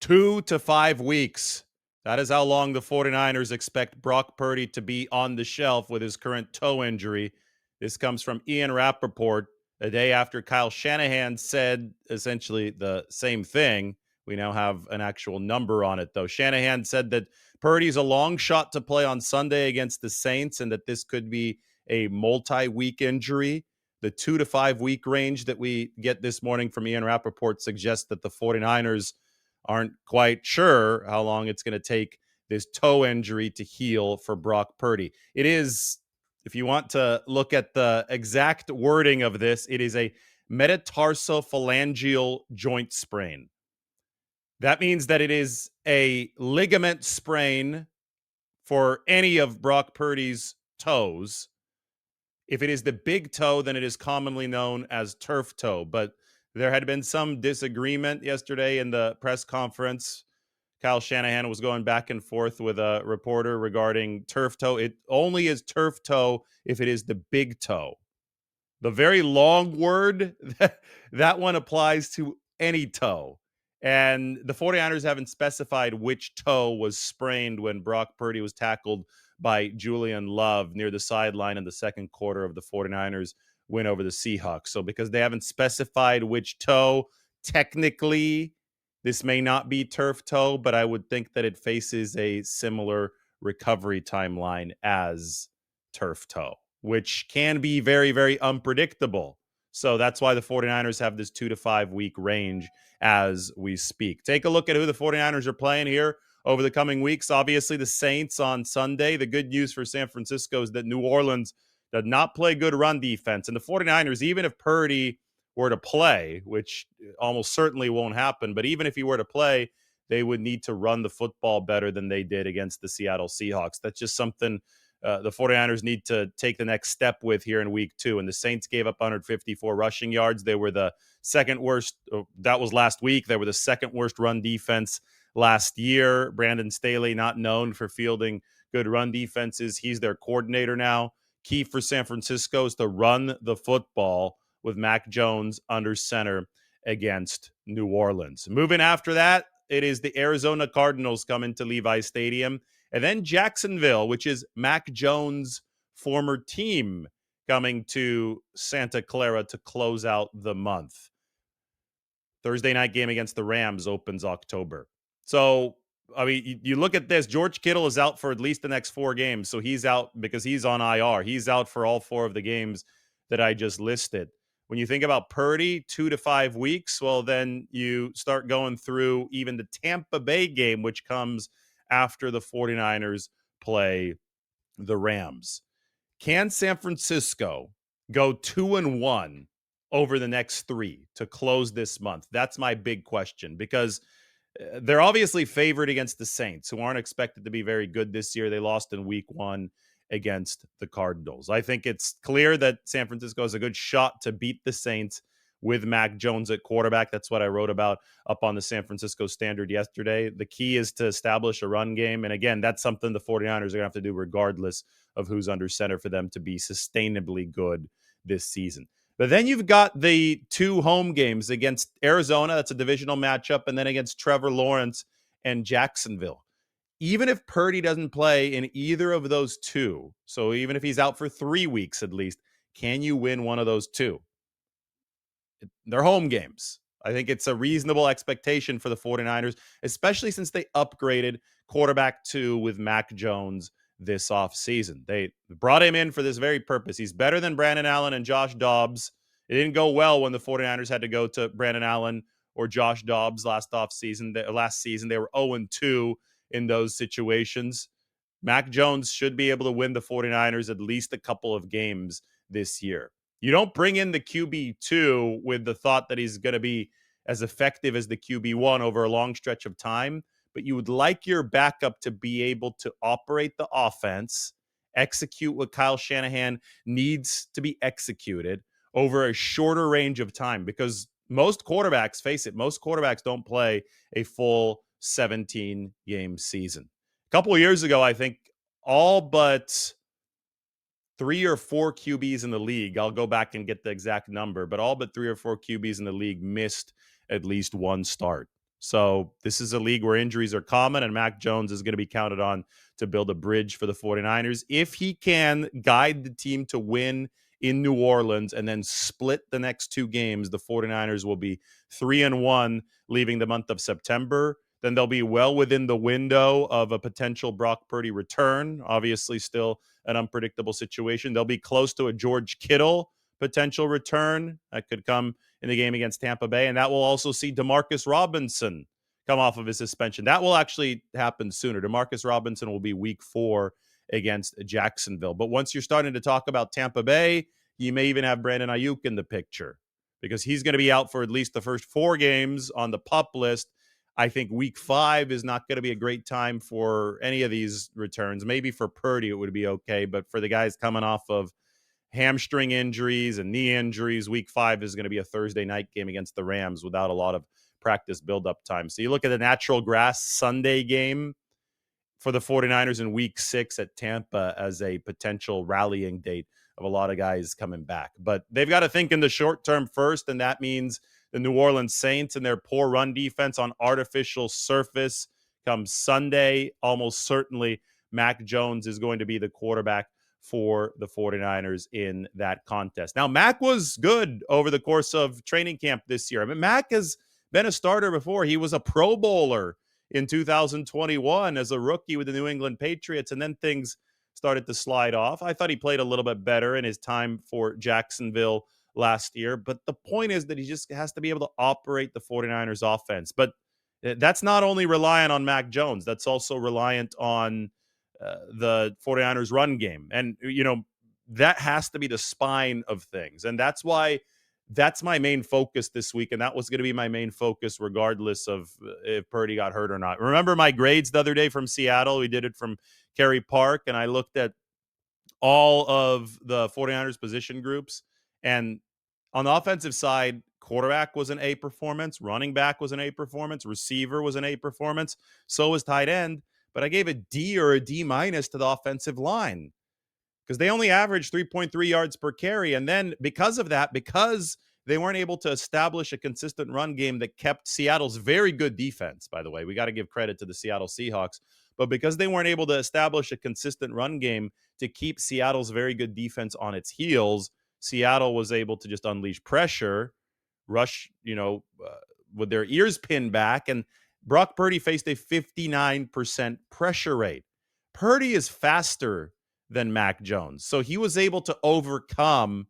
2 to 5 weeks. That is how long the 49ers expect Brock Purdy to be on the shelf with his current toe injury. This comes from Ian Rappaport a day after Kyle Shanahan said essentially the same thing. We now have an actual number on it, though. Shanahan said that Purdy's a long shot to play on Sunday against the Saints and that this could be a multi-week injury. The 2 to 5 week range that we get this morning from Ian Rappaport suggests that the 49ers aren't quite sure how long it's going to take this toe injury to heal for Brock Purdy. It is, if you want to look at the exact wording of this, it is a metatarsophalangeal joint sprain. That means that it is a ligament sprain for any of Brock Purdy's toes. If it is the big toe, then it is commonly known as turf toe. But there had been some disagreement yesterday in the press conference. Kyle Shanahan was going back and forth with a reporter regarding turf toe. It only is turf toe if it is the big toe. The very long word, that one applies to any toe. And the 49ers haven't specified which toe was sprained when Brock Purdy was tackled by Julian Love near the sideline in the second quarter of the 49ers win over the Seahawks. So because they haven't specified which toe, technically this may not be turf toe, but I would think that it faces a similar recovery timeline as turf toe, which can be very, very unpredictable. So that's why the 49ers have this 2 to 5 week range as we speak. Take a look at who the 49ers are playing here over the coming weeks. Obviously, the Saints on Sunday. The good news for San Francisco is that New Orleans did not play good run defense. And the 49ers, even if Purdy were to play, which almost certainly won't happen, but even if he were to play, they would need to run the football better than they did against the Seattle Seahawks. That's just something the 49ers need to take the next step with here in week 2. And the Saints gave up 154 rushing yards. They were the second worst. That was last week. They were the second worst run defense last year. Brandon Staley, not known for fielding good run defenses. He's their coordinator now. Key for San Francisco is to run the football with Mac Jones under center against New Orleans. Moving after that, it is the Arizona Cardinals coming to Levi Stadium. And then Jacksonville, which is Mac Jones' former team, coming to Santa Clara to close out the month. Thursday night game against the Rams opens October. So, I mean, you look at this. George Kittle is out for at least the next 4 games. So he's out because he's on IR. He's out for all 4 of the games that I just listed. When you think about Purdy, 2 to 5 weeks, well, then you start going through even the Tampa Bay game, which comes after the 49ers play the Rams. Can San Francisco go 2-1 over the next 3 to close this month? That's my big question, because they're obviously favored against the Saints, who aren't expected to be very good this year. They lost in week 1 against the Cardinals. I think it's clear that San Francisco has a good shot to beat the Saints with Mac Jones at quarterback. That's what I wrote about up on the San Francisco Standard yesterday. The key is to establish a run game. And again, that's something the 49ers are going to have to do regardless of who's under center for them to be sustainably good this season. But then you've got the 2 home games against Arizona. That's a divisional matchup. And then against Trevor Lawrence and Jacksonville. Even if Purdy doesn't play in either of those 2, so even if he's out for 3 weeks at least, can you win one of those 2? They're home games. I think it's a reasonable expectation for the 49ers, especially since they upgraded quarterback 2 with Mac Jones this offseason. They brought him in for this very purpose. He's better than Brandon Allen and Josh Dobbs. It didn't go well when the 49ers had to go to Brandon Allen or Josh Dobbs last season. They were 0-2 in those situations. Mac Jones should be able to win the 49ers at least a couple of games this year. You don't bring in the QB2 with the thought that he's going to be as effective as the QB1 over a long stretch of time, but you would like your backup to be able to operate the offense, execute what Kyle Shanahan needs to be executed over a shorter range of time, because most quarterbacks, face it, most quarterbacks don't play a full 17-game season. A couple of years ago, I think all but 3 or 4 QBs in the league, I'll go back and get the exact number, but all but 3 or 4 QBs in the league missed at least one start. So this is a league where injuries are common, and Mac Jones is going to be counted on to build a bridge for the 49ers. If he can guide the team to win in New Orleans and then split the next two games, the 49ers will be 3-1 leaving the month of September. Then they'll be well within the window of a potential Brock Purdy return. Obviously, still an unpredictable situation. They'll be close to a George Kittle potential return that could come in the game against Tampa Bay. And that will also see Demarcus Robinson come off of his suspension. That will actually happen sooner. Demarcus Robinson will be week 4 against Jacksonville. But once you're starting to talk about Tampa Bay, you may even have Brandon Ayuk in the picture because he's going to be out for at least the first 4 games on the PUP list. I think week 5 is not going to be a great time for any of these returns. Maybe for Purdy it would be okay, but for the guys coming off of hamstring injuries and knee injuries, week 5 is going to be a Thursday night game against the Rams without a lot of practice build-up time. So you look at the natural grass Sunday game for the 49ers in week 6 at Tampa as a potential rallying date of a lot of guys coming back. But they've got to think in the short term first, and that means the New Orleans Saints and their poor run defense on artificial surface come Sunday. Almost certainly Mac Jones is going to be the quarterback for the 49ers in that contest. Now, Mac was good over the course of training camp this year. I mean, Mac has been a starter before. He was a Pro Bowler in 2021 as a rookie with the New England Patriots, and then things started to slide off. I thought he played a little bit better in his time for Jacksonville last year, but the point is that he just has to be able to operate the 49ers offense. But that's not only reliant on Mac Jones, that's also reliant on the 49ers run game. And, that has to be the spine of things. And that's why that's my main focus this week. And that was going to be my main focus, regardless of if Purdy got hurt or not. Remember my grades the other day from Seattle? We did it from Kerry Park, and I looked at all of the 49ers position groups. And on the offensive side, quarterback was an A performance, running back was an A performance, receiver was an A performance, so was tight end. But I gave a D or a D minus to the offensive line because they only averaged 3.3 yards per carry. And then because of that, because they weren't able to establish a consistent run game that kept Seattle's very good defense, by the way, we got to give credit to the Seattle Seahawks, but because they weren't able to establish a consistent run game to keep Seattle's very good defense on its heels, Seattle was able to just unleash pressure, rush, with their ears pinned back. And Brock Purdy faced a 59% pressure rate. Purdy is faster than Mac Jones. So he was able to overcome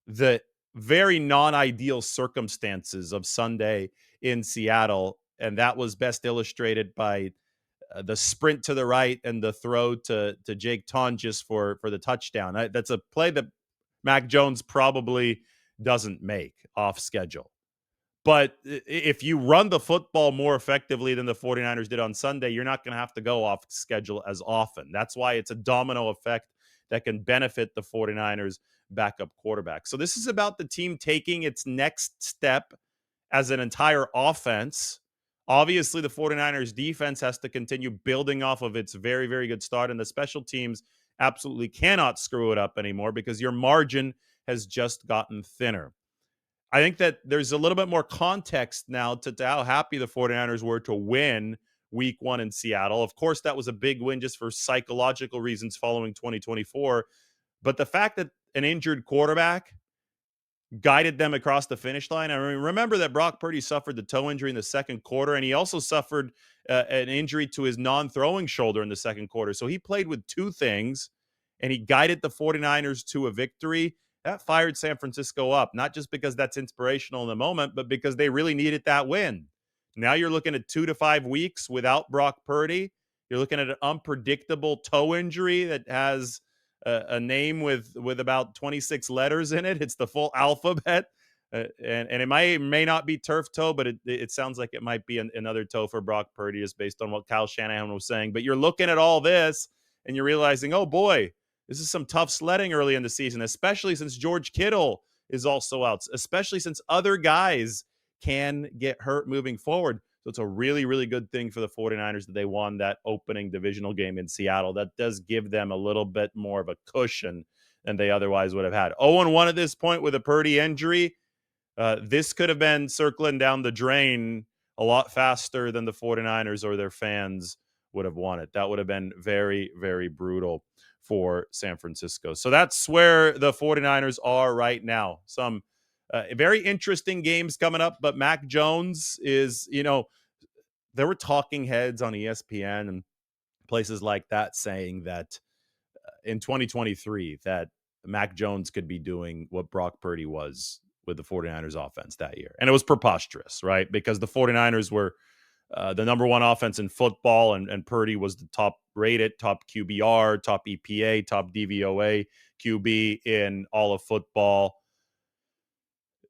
the very non-ideal circumstances of Sunday in Seattle. And that was best illustrated by the sprint to the right and the throw to Jake Tonjes for the touchdown. That's a play that Mac Jones probably doesn't make off schedule. But if you run the football more effectively than the 49ers did on Sunday, you're not going to have to go off schedule as often. That's why it's a domino effect that can benefit the 49ers backup quarterback. So this is about the team taking its next step as an entire offense. Obviously, the 49ers defense has to continue building off of its very, very good start, and the special teams absolutely cannot screw it up anymore because your margin has just gotten thinner. I think that there's a little bit more context now to how happy the 49ers were to win week 1 in Seattle. Of course, that was a big win just for psychological reasons following 2024. But the fact that an injured quarterback guided them across the finish line. I mean, remember that Brock Purdy suffered the toe injury in the second quarter, and he also suffered an injury to his non-throwing shoulder in the second quarter. So he played with 2 things, and he guided the 49ers to a victory. That fired San Francisco up, not just because that's inspirational in the moment, but because they really needed that win. Now you're looking at 2 to 5 weeks without Brock Purdy. You're looking at an unpredictable toe injury that has a name with about 26 letters in it. It's the full alphabet. And it may not be turf toe, but it sounds like it might be another toe for Brock Purdy, just based on what Kyle Shanahan was saying. But you're looking at all this and you're realizing, oh boy, this is some tough sledding early in the season, especially since George Kittle is also out, especially since other guys can get hurt moving forward. So it's a really, really good thing for the 49ers that they won that opening divisional game in Seattle. That does give them a little bit more of a cushion than they otherwise would have had. 0-1 at this point with a Purdy injury. This could have been circling down the drain a lot faster than the 49ers or their fans would have wanted. That would have been very, very brutal for San Francisco. So that's where the 49ers are right now. Some very interesting games coming up, but Mac Jones is, there were talking heads on ESPN and places like that saying that in 2023 that Mac Jones could be doing what Brock Purdy was with the 49ers offense that year. And it was preposterous, right? Because the 49ers were the number one offense in football, and Purdy was the top rated, top QBR, top EPA, top DVOA QB in all of football.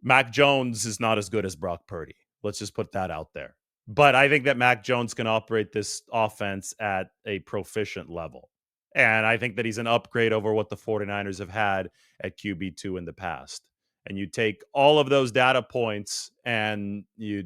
Mac Jones is not as good as Brock Purdy. Let's just put that out there. But I think that Mac Jones can operate this offense at a proficient level. And I think that he's an upgrade over what the 49ers have had at QB2 in the past. And you take all of those data points and you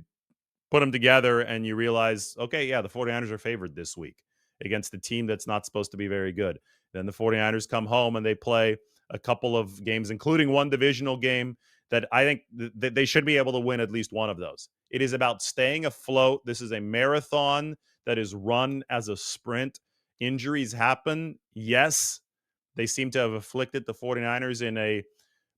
put them together and you realize, okay, yeah, the 49ers are favored this week against a team that's not supposed to be very good. Then the 49ers come home and they play a couple of games, including one divisional game that I think that they should be able to win at least one of those. It is about staying afloat. This is a marathon that is run as a sprint. Injuries happen. Yes, they seem to have afflicted the 49ers in a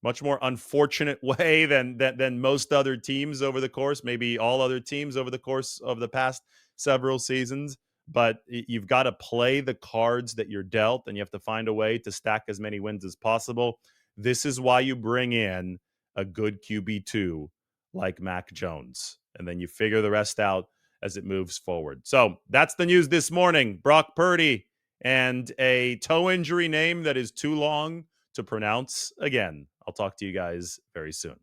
much more unfortunate way than most other teams over the course, maybe all other teams over the course of the past several seasons. But you've got to play the cards that you're dealt, and you have to find a way to stack as many wins as possible. This is why you bring in a good QB2 like Mac Jones, and then you figure the rest out as it moves forward. So that's the news this morning. Brock Purdy and a toe injury name that is too long to pronounce again. I'll talk to you guys very soon.